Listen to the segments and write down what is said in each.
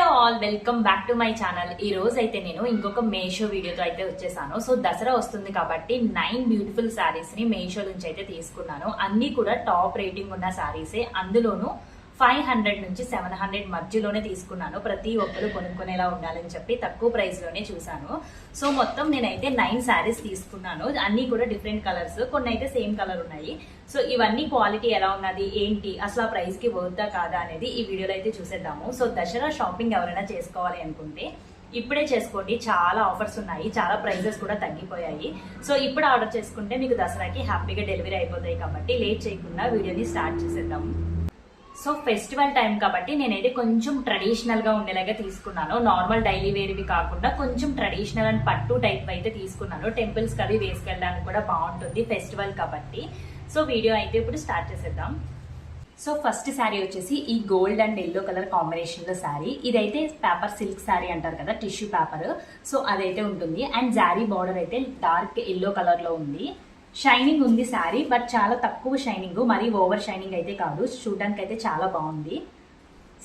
Hello all, welcome back to my channel. ఈ రోజు అయితే నేను ఇంకొక మేషో వీడియోతో అయితే వచ్చేసాను. సో దసరా వస్తుంది కాబట్టి 9 బ్యూటిఫుల్ శారీస్ ని మేషో నుంచి అయితే తీసుకున్నాను. అన్ని కూడా టాప్ రేటింగ్ ఉన్న శారీసే, అందులోనూ 500 నుంచి 700 మధ్యలోనే తీసుకున్నాను. ప్రతి ఒక్కరు కొనుక్కునేలా ఉండాలని చెప్పి తక్కువ ప్రైస్ లోనే చూసాను. సో మొత్తం నేనైతే 9 శారీస్ తీసుకున్నాను. అన్ని కూడా డిఫరెంట్ కలర్స్, కొన్ని అయితే సేమ్ కలర్ ఉన్నాయి. సో ఇవన్నీ క్వాలిటీ ఎలా ఉన్నది ఏంటి, అసలు ఆ ప్రైస్ కి వర్తా కాదా అనేది ఈ వీడియోలో అయితే చూసేద్దాము. సో దసరా షాపింగ్ ఎవరైనా చేసుకోవాలి అనుకుంటే ఇప్పుడే చేసుకోండి, చాలా ఆఫర్స్ ఉన్నాయి, చాలా ప్రైజెస్ కూడా తగ్గిపోయాయి. సో ఇప్పుడు ఆర్డర్ చేసుకుంటే మీకు దసరాకి హ్యాపీగా డెలివరీ అయిపోతాయి. కాబట్టి లేట్ చేయకుండా వీడియోని స్టార్ట్ చేసేద్దాము. సో ఫెస్టివల్ టైం కాబట్టి నేనైతే కొంచెం ట్రెడిషనల్ గా ఉండేలాగా తీసుకున్నాను. నార్మల్ డైలీ వేర్వి కాకుండా కొంచెం ట్రెడిషనల్ అండ్ పట్టు టైప్ అయితే తీసుకున్నాను. టెంపుల్స్ కవి వేసుకెళ్ళడానికి కూడా బాగుంటుంది ఫెస్టివల్ కాబట్టి. సో వీడియో అయితే ఇప్పుడు స్టార్ట్ చేసేద్దాం. సో ఫస్ట్ శారీ వచ్చేసి ఈ gold and yellow colour combination లో శారీ. ఇదైతే పేపర్ సిల్క్ శారీ అంటారు కదా, టిష్యూ పేపర్. సో అదైతే ఉంటుంది. అండ్ జారీ బార్డర్ అయితే డార్క్ ఎల్లో కలర్ లో ఉంది. షైనింగ్ ఉంది శారీ, బట్ చాలా తక్కువ షైనింగ్, మరీ ఓవర్ షైనింగ్ అయితే కాదు. చూడడానికి అయితే చాలా బాగుంది.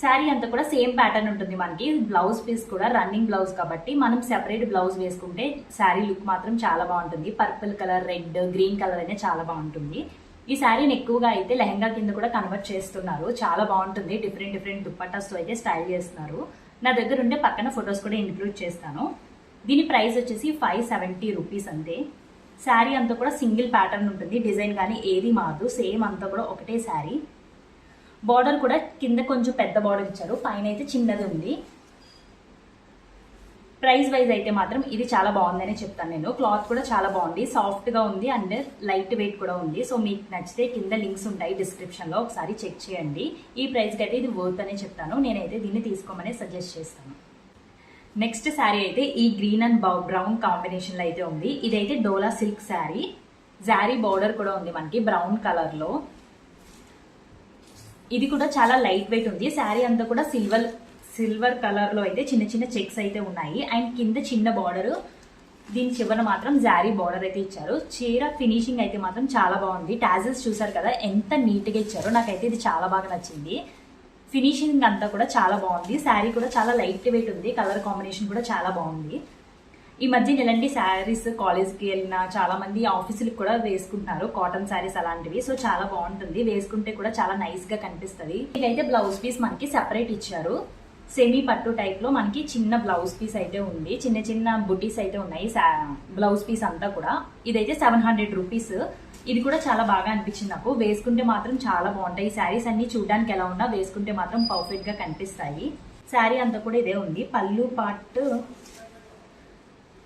శారీ అంతా కూడా సేమ్ ప్యాటర్న్ ఉంటుంది మనకి. బ్లౌజ్ పీస్ కూడా రన్నింగ్ బ్లౌజ్ కాబట్టి మనం సెపరేట్ బ్లౌజ్ వేసుకుంటే శారీ లుక్ మాత్రం చాలా బాగుంటుంది. Purple colour, red, green colour అయితే చాలా బాగుంటుంది. ఈ శారీని ఎక్కువగా అయితే లెహంగా కింద కూడా కన్వర్ట్ చేస్తున్నారు. చాలా బాగుంటుంది. డిఫరెంట్ డిఫరెంట్ దుప్పట్టాస్ తో అయితే స్టైల్ చేస్తున్నారు. నా దగ్గర ఉండే పక్కన ఫొటోస్ కూడా ఇంక్లూడ్ చేస్తాను. దీని ప్రైస్ వచ్చేసి 570 రూపీస్ అంతే. శారీ అంతా కూడా సింగిల్ ప్యాటర్న్ ఉంటుంది, డిజైన్ కానీ ఏది మారదు, సేమ్ అంతా కూడా ఒకటే శారీ. బార్డర్ కూడా కింద కొంచెం పెద్ద బార్డర్ ఇచ్చారు, పైన అయితే చిన్నది ఉంది. ప్రైస్ వైజ్ అయితే మాత్రం ఇది చాలా బాగుందని చెప్తాను నేను. క్లాత్ కూడా చాలా బాగుంది, సాఫ్ట్ గా ఉంది అండ్ లైట్ వెయిట్ కూడా ఉంది. సో మీకు నచ్చితే కింద లింక్స్ ఉంటాయి డిస్క్రిప్షన్ లో, ఒకసారి చెక్ చేయండి. ఈ ప్రైస్ కి అయితే ఇది వర్త్ అనే చెప్తాను. నేనైతే దీన్ని తీసుకోమని సజెస్ట్ చేస్తాను. నెక్స్ట్ శారీ అయితే ఈ గ్రీన్ అండ్ బ్రౌన్ కాంబినేషన్ లో అయితే ఉంది. ఇదైతే డోలా సిల్క్ శారీ. జారీ బార్డర్ కూడా ఉంది మనకి బ్రౌన్ కలర్ లో. ఇది కూడా చాలా లైట్ వెయిట్ ఉంది. శారీ అంతా కూడా సిల్వర్ కలర్ లో అయితే చిన్న చిన్న చెక్స్ అయితే ఉన్నాయి. అండ్ కింద చిన్న బార్డర్, దీని చివర మాత్రం జారీ బార్డర్ అయితే ఇచ్చారు. చీర ఫినిషింగ్ అయితే మాత్రం చాలా బాగుంది. టాజిల్స్ చూసారు కదా ఎంత నీట్ గా ఇచ్చారో, నాకైతే ఇది చాలా బాగా నచ్చింది. ఫినిషింగ్ అంతా కూడా చాలా బాగుంది. శారీ కూడా చాలా లైట్ వెయిట్ ఉంది. కలర్ కాంబినేషన్ కూడా చాలా బాగుంది. ఈ మధ్య ఇలాంటి శారీస్ కాలేజ్కి వెళ్ళిన చాలా మంది ఆఫీసులకు కూడా వేసుకుంటున్నారు, కాటన్ శారీస్ అలాంటివి. సో చాలా బాగుంటుంది, వేసుకుంటే కూడా చాలా నైస్ గా కనిపిస్తుంది. ఇదైతే బ్లౌజ్ పీస్ మనకి సెపరేట్ ఇచ్చారు. సెమీ పట్టు టైప్ లో మనకి చిన్న బ్లౌజ్ పీస్ అయితే ఉంది. చిన్న చిన్న బుటీస్ అయితే ఉన్నాయి బ్లౌజ్ పీస్ అంతా కూడా. ఇదైతే 700 రూపీస్. ఇది కూడా చాలా బాగా అనిపించింది నాకు. వేసుకుంటే మాత్రం చాలా బాగుంటాయి. శారీస్ అన్ని చూడడానికి ఎలా ఉన్నా వేసుకుంటే మాత్రం పర్ఫెక్ట్ గా కనిపిస్తాయి. శారీ అంతా కూడా ఇదే ఉంది. పళ్ళు పార్ట్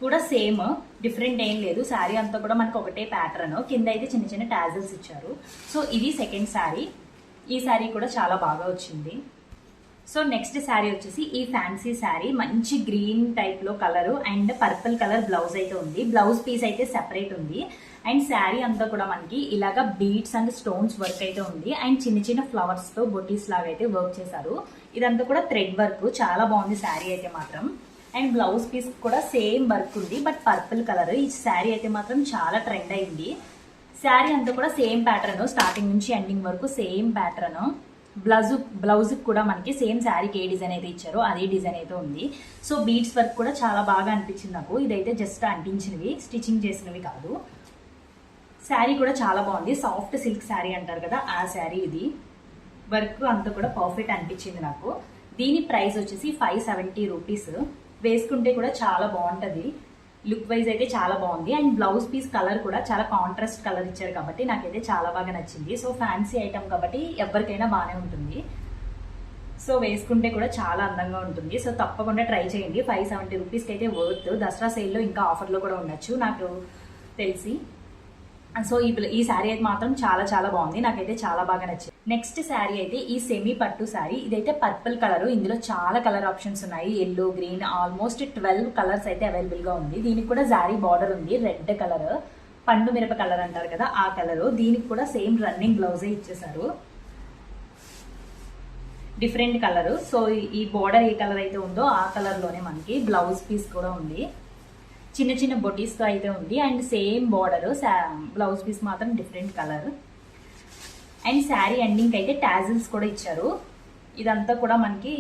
కూడా సేమ్, డిఫరెంట్ ఏం లేదు. శారీ అంతా కూడా మనకు ఒకటే ప్యాటర్న్. కింద అయితే చిన్న చిన్న టాజిల్స్ ఇచ్చారు. సో ఇది సెకండ్ శారీ. ఈ శారీ కూడా చాలా బాగా వచ్చింది. సో నెక్స్ట్ శారీ వచ్చేసి ఈ ఫ్యాన్సీ శారీ. మంచి గ్రీన్ టైప్ లో colour and purple colour blouse అయితే ఉంది. బ్లౌజ్ పీస్ అయితే సెపరేట్ ఉంది. అండ్ శారీ అంతా కూడా మనకి ఇలాగా బీడ్స్ అండ్ స్టోన్స్ వర్క్ అయితే ఉంది. అండ్ చిన్న చిన్న ఫ్లవర్స్ తో బొటీస్ లాగా అయితే వర్క్ చేశారు. ఇదంతా కూడా థ్రెడ్ వర్క్, చాలా బాగుంది శారీ అయితే మాత్రం. అండ్ బ్లౌజ్ పీస్ కూడా సేమ్ వర్క్ ఉంది, బట్ పర్పుల్ కలర్. ఈ శారీ అయితే మాత్రం చాలా ట్రెండ్ అయింది. శారీ అంతా కూడా సేమ్ ప్యాటర్న్, స్టార్టింగ్ నుంచి ఎండింగ్ వరకు సేమ్ ప్యాటర్న్. బ్లౌజ్ కూడా మనకి సేమ్ శారీకి ఏ డిజైన్ అయితే ఇచ్చారో అదే డిజైన్ అయితే ఉంది. సో బీడ్స్ వర్క్ కూడా చాలా బాగా అనిపించింది నాకు. ఇదైతే జస్ట్ అంటించినవి, స్టిచ్చింగ్ చేసినవి కాదు. శారీ కూడా చాలా బాగుంది. సాఫ్ట్ సిల్క్ శారీ అంటారు కదా, ఆ శారీ ఇది. వర్క్ అంతా కూడా పర్ఫెక్ట్ అనిపించింది నాకు. దీని ప్రైస్ వచ్చేసి 570 రూపీస్. వేసుకుంటే కూడా చాలా బాగుంటది. లుక్ వైజ్ అయితే చాలా బాగుంది. అండ్ బ్లౌజ్ పీస్ కలర్ కూడా చాలా కాంట్రాస్ట్ కలర్ ఇచ్చారు కాబట్టి నాకైతే చాలా బాగా నచ్చింది. సో ఫ్యాన్సీ ఐటమ్ కాబట్టి ఎవరికైనా బాగానే ఉంటుంది. సో వేసుకుంటే కూడా చాలా అందంగా ఉంటుంది. సో తప్పకుండా ట్రై చేయండి. 570 రూపీస్కి అయితే వర్త్. దసరా సేల్లో ఇంకా ఆఫర్లో కూడా ఉండొచ్చు నాకు తెలిసి. సో ఈ శారీ అయితే మాత్రం చాలా చాలా బాగుంది, నాకైతే చాలా బాగా నచ్చింది. నెక్స్ట్ శారీ అయితే ఈ సెమీ పట్టు శారీ. ఇదైతే పర్పుల్ కలర్. ఇందులో చాలా కలర్ ఆప్షన్స్ ఉన్నాయి. ఎల్లో, గ్రీన్, ఆల్మోస్ట్ 12 కలర్స్ అయితే అవైలబుల్ గా ఉంది. దీనికి కూడా జారీ బార్డర్ ఉంది, రెడ్ కలర్, పండు మిరప కలర్ అంటారు కదా ఆ కలర్. దీనికి కూడా సేమ్ రన్నింగ్ బ్లౌజే ఇచ్చేసారు, డిఫరెంట్ కలర్. సో ఈ బార్డర్ ఏ కలర్ అయితే ఉందో ఆ కలర్ లోనే మనకి బ్లౌజ్ పీస్ కూడా ఉంది. చిన్న చిన్న బొటీస్ తో అయితే ఉంది. And same border, blouse piece మాత్రం different colour. And sari ending అయితే టాజిల్స్ కూడా ఇచ్చారు. ఇదంతా కూడా మనకి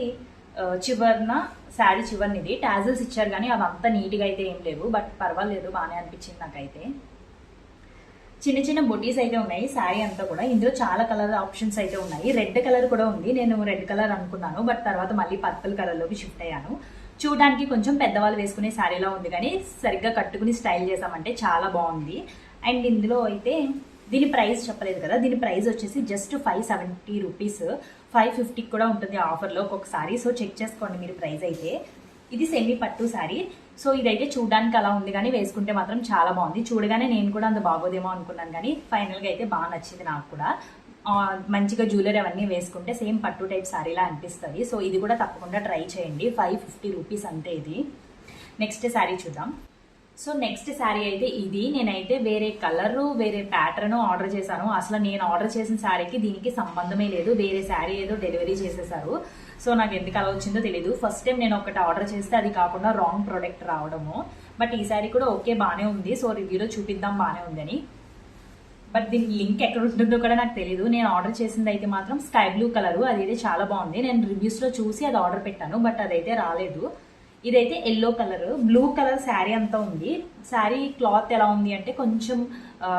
చివరన శారీ చివరిని ఇది టాజిల్స్ ఇచ్చారు కానీ అవి అంత నీట్గా అయితే ఏం లేవు, బట్ పర్వాలేదు, బాగానే అనిపించింది నాకైతే. చిన్న చిన్న బొటీస్ అయితే ఉన్నాయి శారీ అంతా కూడా. ఇందులో చాలా కలర్ ఆప్షన్స్ అయితే ఉన్నాయి. రెడ్ కలర్ కూడా ఉంది. నేను రెడ్ కలర్ అనుకున్నాను, బట్ తర్వాత మళ్ళీ పర్పుల్ కలర్లోకి షిఫ్ట్ అయ్యాను. చూడడానికి కొంచెం పెద్దవాళ్ళు వేసుకునే శారీలా ఉంది, కానీ సరిగ్గా కట్టుకుని స్టైల్ చేసామంటే చాలా బాగుంది. అండ్ ఇందులో అయితే దీని ప్రైస్ చెప్పలేదు కదా, దీని ప్రైస్ వచ్చేసి జస్ట్ 570 రూపీస్. 550 కూడా ఉంటుంది ఆఫర్లో ఒక్కొక్కసారి. సో చెక్ చేసుకోండి మీరు ప్రైస్ అయితే. ఇది సెమీ పట్టు శారీ. సో ఇదైతే చూడడానికి అలా ఉంది కానీ వేసుకుంటే మాత్రం చాలా బాగుంది. చూడగానే నేను కూడా అంత బాగోదేమో అనుకున్నాను, కానీ ఫైనల్గా అయితే బాగా నచ్చింది నాకు కూడా. మంచిగా జ్యువెలరీ అవన్నీ వేసుకుంటే సేమ్ పట్టు టైప్ శారీలా అనిపిస్తుంది. సో ఇది కూడా తప్పకుండా ట్రై చేయండి. 550 రూపీస్ అంతే ఇది. నెక్స్ట్ శారీ చూద్దాం. సో నెక్స్ట్ శారీ అయితే ఇది. నేనైతే వేరే కలరు వేరే ప్యాటర్న్ ఆర్డర్ చేశాను. అసలు నేను ఆర్డర్ చేసిన శారీకి దీనికి సంబంధమే లేదు. వేరే శారీ ఏదో డెలివరీ చేసేసారు. సో నాకు ఎందుకు అలా వచ్చిందో తెలీదు. ఫస్ట్ టైం నేను ఒకటి ఆర్డర్ చేస్తే అది కాకుండా రాంగ్ ప్రోడక్ట్ రావడము. బట్ ఈ శారీ కూడా ఓకే బాగానే ఉంది. సో రివ్యూలో చూపిద్దాం బాగానే ఉందని. బట్ దీని లింక్ ఎక్కడ ఉంటుందో కూడా నాకు తెలీదు. నేను ఆర్డర్ చేసింది అయితే మాత్రం స్కై బ్లూ కలరు. అదైతే చాలా బాగుంది. నేను రివ్యూస్లో చూసి అది ఆర్డర్ పెట్టాను, బట్ అదైతే రాలేదు. ఇదైతే yellow colour, blue colour sari అంతా ఉంది. శారీ క్లాత్ ఎలా ఉంది అంటే కొంచెం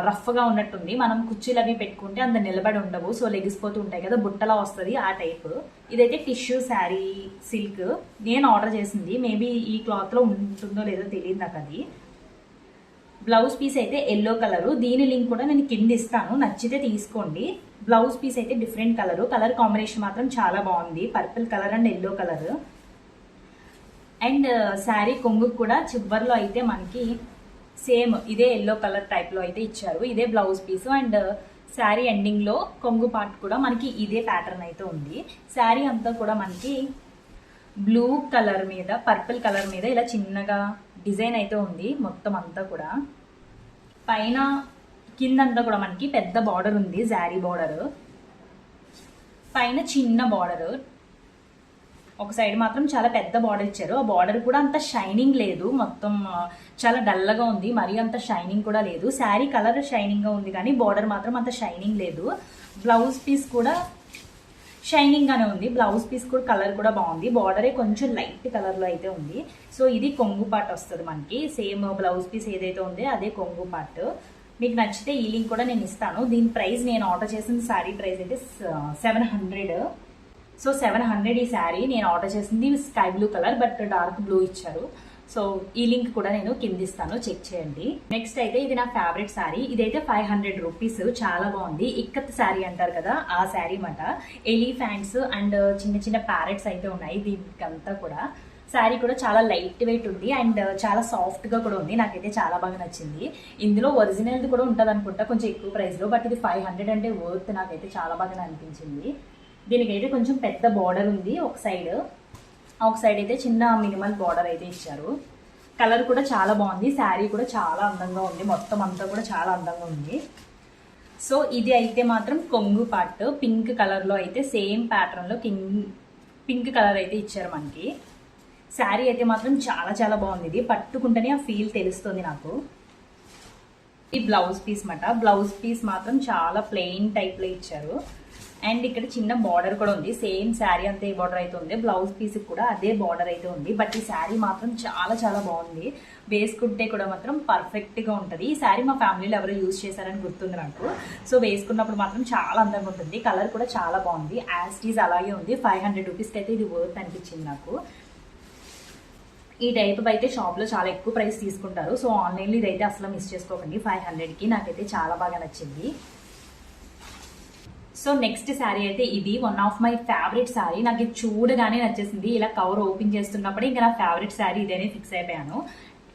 రఫ్గా ఉన్నట్టుంది. మనం కుర్చీలు అవి పెట్టుకుంటే అంత నిలబడి ఉండవు. సో లెగిసిపోతూ ఉంటాయి కదా, బుట్టలా వస్తుంది ఆ టైప్. ఇదైతే టిష్యూ శారీ సిల్క్. నేను ఆర్డర్ చేసింది. మేబీ ఈ క్లాత్లో ఉంటుందో లేదో తెలియదు నాకు అది. బ్లౌజ్ పీస్ అయితే ఎల్లో కలరు. దీని లింక్ కూడా నేను కింద ఇస్తాను, నచ్చితే తీసుకోండి. బ్లౌజ్ పీస్ అయితే డిఫరెంట్ కలరు. కలర్ కాంబినేషన్ మాత్రం చాలా బాగుంది. Purple colour and yellow colour. And sari కొంగు కూడా చివర్లో అయితే మనకి సేమ్ ఇదే ఎల్లో కలర్ టైప్లో అయితే ఇచ్చారు. ఇదే బ్లౌజ్ పీస్. అండ్ శారీ ఎండింగ్లో కొంగు పార్ట్ కూడా మనకి ఇదే ప్యాటర్న్ అయితే ఉంది. శారీ అంతా కూడా మనకి బ్లూ కలర్ మీద పర్పుల్ కలర్ మీద ఇలా చిన్నగా డిజైన్ అయితే ఉంది మొత్తం అంతా కూడా. పైన కిందంతా కూడా మనకి పెద్ద బార్డర్ ఉంది, శారీ బార్డర్. పైన చిన్న బార్డర్. ఒక సైడ్ మాత్రం చాలా పెద్ద బార్డర్ ఇచ్చారు. ఆ బార్డర్ కూడా అంత షైనింగ్ లేదు, మొత్తం చాలా డల్గా ఉంది. మరీ అంత షైనింగ్ కూడా లేదు. శారీ కలర్ షైనింగ్గా ఉంది కానీ బార్డర్ మాత్రం అంత షైనింగ్ లేదు. బ్లౌజ్ పీస్ కూడా షైనింగ్ గానే ఉంది. బ్లౌజ్ పీస్ కూడా కలర్ కూడా బాగుంది. బార్డరే కొంచెం లైట్ కలర్ లో అయితే ఉంది. సో ఇది కొంగు పార్ట్ వస్తుంది మనకి. సేమ్ బ్లౌజ్ పీస్ ఏదైతే ఉందో అదే కొంగు పార్ట్. మీకు నచ్చితే ఈ లింక్ కూడా నేను ఇస్తాను. దీని ప్రైస్ నేను ఆర్డర్ చేసిన శారీ ప్రైస్ అయితే 700. సో 700 ఈ శారీ. నేను ఆర్డర్ చేసింది sky blue colour, but dark blue ఇచ్చారు. సో ఈ లింక్ కూడా నేను కింద ఇస్తాను, చెక్ చేయండి. నెక్స్ట్ అయితే ఇది నా ఫేవరెట్ శారీ. ఇదైతే 500 రూపీస్. చాలా బాగుంది. ఇక్కత్ శారీ అంటారు కదా, ఆ శారీ మాట. ఎలిఫెంట్స్ అండ్ చిన్న చిన్న ప్యారెట్స్ అయితే ఉన్నాయి దీనికంతా కూడా. శారీ కూడా చాలా లైట్ వెయిట్ ఉంది అండ్ చాలా సాఫ్ట్ గా కూడా ఉంది. నాకైతే చాలా బాగా నచ్చింది. ఇందులో ఒరిజినల్ది కూడా ఉంటుంది అనుకుంటా, కొంచెం ఎక్కువ ప్రైస్ లో. బట్ ఇది 500 అంటే వర్త్. నాకైతే చాలా బాగా అనిపించింది. దీనికైతే కొంచెం పెద్ద బార్డర్ ఉంది ఒక సైడ్ అయితే చిన్న మినిమల్ బార్డర్ అయితే ఇచ్చారు. కలర్ కూడా చాలా బాగుంది. శారీ కూడా చాలా అందంగా ఉంది. మొత్తం అంతా కూడా చాలా అందంగా ఉంది. సో ఇది అయితే మాత్రం కొంగు పార్ట్. పింక్ కలర్ లో అయితే సేమ్ ప్యాటర్న్ లో పింక్ కలర్ అయితే ఇచ్చారు మనకి. శారీ అయితే మాత్రం చాలా చాలా బాగుంది. ఇది పట్టుకుంటేనే ఆ ఫీల్ తెలుస్తుంది నాకు. ఈ బ్లౌజ్ పీస్ మాట. బ్లౌజ్ పీస్ మాత్రం చాలా ప్లెయిన్ టైప్ లో ఇచ్చారు. అండ్ ఇక్కడ చిన్న బార్డర్ కూడా ఉంది. సేమ్ శారీ అంతే బార్డర్ అయితే ఉంది. బ్లౌజ్ పీస్ కూడా అదే బార్డర్ అయితే ఉంది. బట్ ఈ శారీ మాత్రం చాలా చాలా బాగుంది. వేసుకుంటే కూడా మాత్రం పర్ఫెక్ట్ గా ఉంటుంది. ఈ శారీ మా ఫ్యామిలీలో ఎవరో యూజ్ చేశారని గుర్తుంది నాకు. సో వేసుకున్నప్పుడు మాత్రం చాలా అందంగా ఉంటుంది. కలర్ కూడా చాలా బాగుంది. యాజ్ ఇట్ ఈజ్ అలాగే ఉంది. 500 రూపీస్కి అయితే ఇది వర్త్ అనిపించింది నాకు. ఈ టైప్ అయితే షాప్ లో చాలా ఎక్కువ ప్రైస్ తీసుకుంటారు. సో ఆన్లైన్లో ఇదైతే అసలు మిస్ చేసుకోకండి. 500కి నాకైతే చాలా బాగా నచ్చింది. సో నెక్స్ట్ శారీ అయితే ఇది one of my favourite sari. నాకు ఇది చూడగానే నచ్చేసింది. ఇలా కవర్ ఓపెన్ చేస్తున్నప్పుడే ఇంకా నా ఫేవరెట్ శారీ ఇదేనే ఫిక్స్ అయిపోయాను.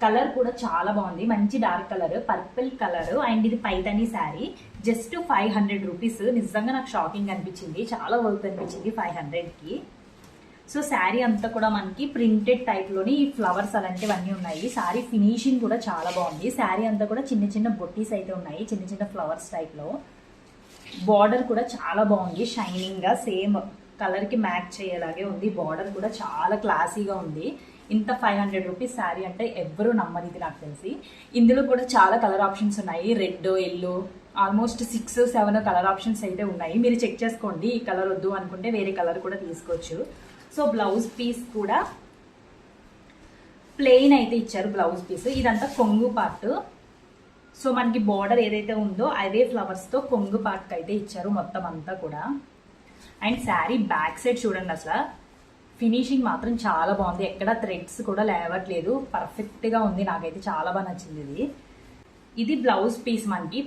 కలర్ కూడా చాలా బాగుంది. మంచి dark colour, purple colour. And ఇది పైతానీ శారీ. Just 500 rupees. నిజంగా నాకు షాకింగ్ అనిపించింది. చాలా వర్త్ అనిపించింది 500కి. సో శారీ అంతా కూడా మనకి ప్రింటెడ్ టైప్ లోని ఈ ఫ్లవర్స్ అలాంటివన్నీ ఉన్నాయి. శారీ ఫినిషింగ్ కూడా చాలా బాగుంది. శారీ అంతా కూడా చిన్న చిన్న బొట్టీస్ అయితే ఉన్నాయి, చిన్న చిన్న ఫ్లవర్స్ టైప్ లో. బార్డర్ కూడా చాలా బాగుంది, షైనింగ్ గా సేమ్ కలర్ కి మ్యాచ్ అయ్యేలాగే ఉంది. బార్డర్ కూడా చాలా క్లాసీగా ఉంది. ఇంత 500 రూపీస్ శారీ అంటే ఎవ్వరూ నమ్మరు ఇది నాకు తెలిసి. ఇందులో కూడా చాలా కలర్ ఆప్షన్స్ ఉన్నాయి. Red, yellow, almost 6-7 colour options అయితే ఉన్నాయి. మీరు చెక్ చేసుకోండి. ఈ కలర్ వద్దు అనుకుంటే వేరే కలర్ కూడా తీసుకోవచ్చు. సో బ్లౌజ్ పీస్ కూడా ప్లెయిన్ అయితే ఇచ్చారు. బ్లౌజ్ పీస్ ఇదంతా కొంగు పార్ట్. సో మనకి బార్డర్ ఏదైతే ఉందో అదే ఫ్లవర్స్ తో కొంగు పార్ట్ అయితే ఇచ్చారు మొత్తం అంతా కూడా. అండ్ శారీ బ్యాక్ సైడ్ చూడండి, అసలు ఫినిషింగ్ మాత్రం చాలా బాగుంది. ఎక్కడ థ్రెడ్స్ కూడా లేవట్లేదు, పర్ఫెక్ట్ గా ఉంది. నాకైతే చాలా బాగా నచ్చింది. ఇది బ్లౌజ్ పీస్ మనకి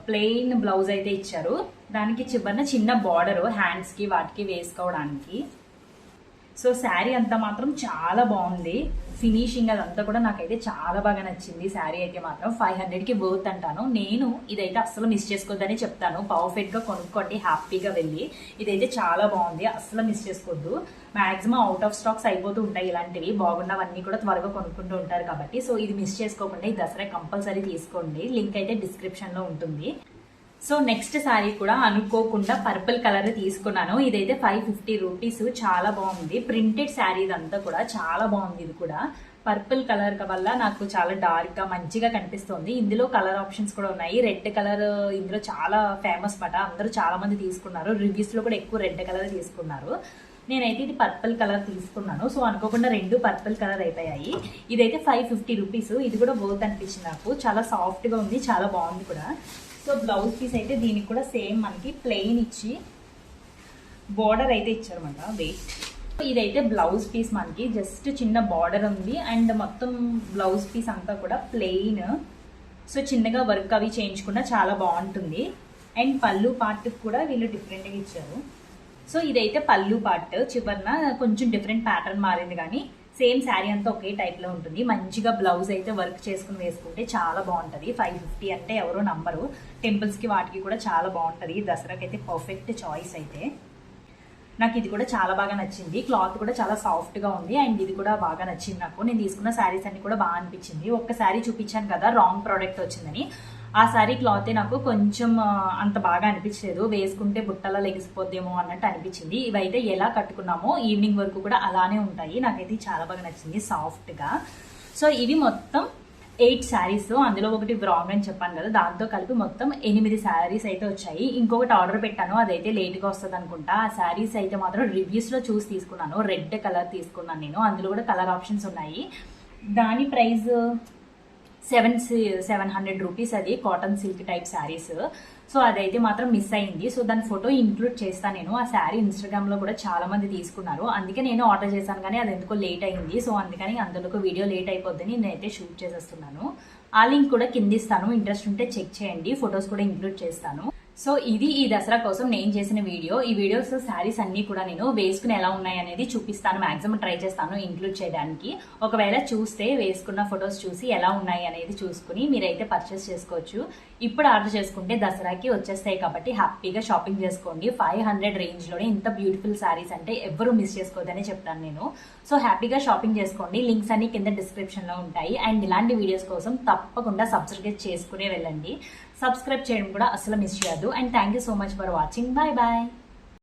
ప్లెయిన్ బ్లౌజ్ అయితే ఇచ్చారు. దానికి చివరన చిన్న బార్డర్ హ్యాండ్స్ కి వాటికి వేసుకోవడానికి. సో శారీ అంతా మాత్రం చాలా బాగుంది. ఫినిషింగ్ అదంతా కూడా నాకైతే చాలా బాగా నచ్చింది. శారీ అయితే మాత్రం 500కి వర్త్ అంటాను నేను. ఇదైతే అస్సలు మిస్ చేసుకోవద్దని చెప్తాను. పర్ఫెక్ట్ గా కొనుక్కోండి, హ్యాపీగా వెళ్ళి. ఇదైతే చాలా బాగుంది, అస్సలు మిస్ చేసుకోవద్దు. మాక్సిమం అవుట్ ఆఫ్ స్టాక్స్ అయిపోతూ ఉంటాయి ఇలాంటివి. బాగున్నవన్నీ కూడా త్వరగా కొనుక్కుంటూ ఉంటారు కాబట్టి సో ఇది మిస్ చేసుకోకుండా ఈ దసరా కంపల్సరీ తీసుకోండి. లింక్ అయితే డిస్క్రిప్షన్ లో ఉంటుంది. సో నెక్స్ట్ శారీ కూడా అనుకోకుండా పర్పుల్ కలర్ తీసుకున్నాను. ఇదైతే 550 రూపీస్. చాలా బాగుంది. ప్రింటెడ్ శారీ ఇదంతా కూడా చాలా బాగుంది. ఇది కూడా పర్పుల్ కలర్ వల్ల నాకు చాలా డార్క్ గా మంచిగా కనిపిస్తుంది. ఇందులో కలర్ ఆప్షన్స్ కూడా ఉన్నాయి. రెడ్ కలర్ ఇందులో చాలా ఫేమస్ మాట, అందరూ చాలా మంది తీసుకున్నారు. రివ్యూస్ లో కూడా ఎక్కువ రెడ్ కలర్ తీసుకున్నారు. నేనైతే ఇది పర్పుల్ కలర్ తీసుకున్నాను. సో అనుకోకుండా రెండు పర్పుల్ కలర్ అయిపోయాయి. ఇదైతే 550 రూపీస్. ఇది కూడా వర్త్ అనిపించింది నాకు. చాలా సాఫ్ట్ గా ఉంది, చాలా బాగుంది కూడా. సో బ్లౌజ్ పీస్ అయితే దీనికి కూడా సేమ్ మనకి ప్లెయిన్ ఇచ్చి బార్డర్ అయితే ఇచ్చారన్నమాట. వెయిట్ ఇదైతే బ్లౌజ్ పీస్ మనకి జస్ట్ చిన్న బార్డర్ ఉంది. అండ్ మొత్తం బ్లౌజ్ పీస్ అంతా కూడా ప్లెయిన్. సో చిన్నగా వర్క్ అవి చేయించుకున్నా చాలా బాగుంటుంది. అండ్ పళ్ళు పార్ట్ కూడా వీళ్ళు డిఫరెంట్ గా ఇచ్చారు. సో ఇదైతే పళ్ళు పార్ట్ చివరన కొంచెం డిఫరెంట్ ప్యాటర్న్ మారింది, కానీ సేమ్ శారీ అంతా ఒకే టైప్ లో ఉంటుంది. మంచిగా బ్లౌజ్ అయితే వర్క్ చేసుకుని వేసుకుంటే చాలా బాగుంటది. 550 అంటే ఎవరో నంబరు. టెంపుల్స్ కి వాటికి కూడా చాలా బాగుంటది. దసరాకి అయితే పర్ఫెక్ట్ చాయిస్. అయితే నాకు ఇది కూడా చాలా బాగా నచ్చింది. క్లాత్ కూడా చాలా సాఫ్ట్ గా ఉంది. అండ్ ఇది కూడా బాగా నచ్చింది నాకు. నేను తీసుకున్న శారీస్ అన్ని కూడా బాగా అనిపించింది. ఒక్క శారీ చూపించాను కదా రాంగ్ ప్రోడక్ట్ వచ్చిందని, ఆ శారీ క్లాత్ నాకు కొంచెం అంత బాగా అనిపించలేదు. వేసుకుంటే బుట్టలా లెగిసిపోద్దేమో అన్నట్టు అనిపించింది. ఇవైతే ఎలా కట్టుకున్నామో ఈవినింగ్ వరకు కూడా అలానే ఉంటాయి. నాకైతే చాలా బాగా నచ్చింది, సాఫ్ట్ గా. సో ఇవి మొత్తం 8 శారీస్. అందులో ఒకటి బ్రాంగ్ అని చెప్పాను కదా, దాంతో కలిపి మొత్తం 8 శారీస్ అయితే వచ్చాయి. ఇంకొకటి ఆర్డర్ పెట్టాను, అదైతే లేట్ గా వస్తుంది అనుకుంటా. ఆ శారీస్ అయితే మాత్రం రివ్యూస్ లో చూసి తీసుకున్నాను. రెడ్ కలర్ తీసుకున్నాను నేను. అందులో కూడా కలర్ ఆప్షన్స్ ఉన్నాయి. దాని ప్రైస్ 700 రూపీస్. అది cotton silk type saris. So అదైతే మాత్రం మిస్ అయింది. సో దాని ఫోటో ఇంక్లూడ్ చేస్తాను నేను. ఆ శారీ ఇన్స్టాగ్రామ్ లో కూడా చాలా మంది తీసుకున్నారు. అందుకే నేను ఆర్డర్ చేశాను, కానీ అది ఎందుకో లేట్ అయింది. సో అందుకని అందులో వీడియో లేట్ అయిపోద్దని నేనైతే షూట్ చేసేస్తున్నాను. ఆ లింక్ కూడా కింద ఇస్తాను, ఇంట్రెస్ట్ ఉంటే చెక్ చేయండి. ఫొటోస్ కూడా ఇంక్లూడ్ చేస్తాను. సో ఇది ఈ దసరా కోసం నేను చేసిన వీడియో. ఈ వీడియోస్ శారీస్ అన్ని కూడా నేను వేసుకుని ఎలా ఉన్నాయి అనేది చూపిస్తాను. మాక్సిమం ట్రై చేస్తాను ఇంక్లూడ్ చేయడానికి. ఒకవేళ చూస్తే వేసుకున్న ఫొటోస్ చూసి ఎలా ఉన్నాయి అనేది చూసుకుని మీరైతే పర్చేస్ చేసుకోవచ్చు. ఇప్పుడు ఆర్డర్ చేసుకుంటే దసరాకి వచ్చేస్తాయి కాబట్టి హ్యాపీగా షాపింగ్ చేసుకోండి. 500 రేంజ్ లోనే ఇంత బ్యూటిఫుల్ శారీస్ అంటే ఎవరు మిస్ చేసుకోవద్దని చెప్తాను నేను. సో హ్యాపీగా షాపింగ్ చేసుకోండి. లింక్స్ అన్ని కింద డిస్క్రిప్షన్ లో ఉంటాయి. అండ్ ఇలాంటి వీడియోస్ కోసం తప్పకుండా సబ్స్క్రైబ్ చేసుకునే వెళ్ళండి. సబ్స్క్రైబ్ చేయడం కూడా అసలు మిస్ చేయొద్దు. And thank you so much for watching. Bye bye.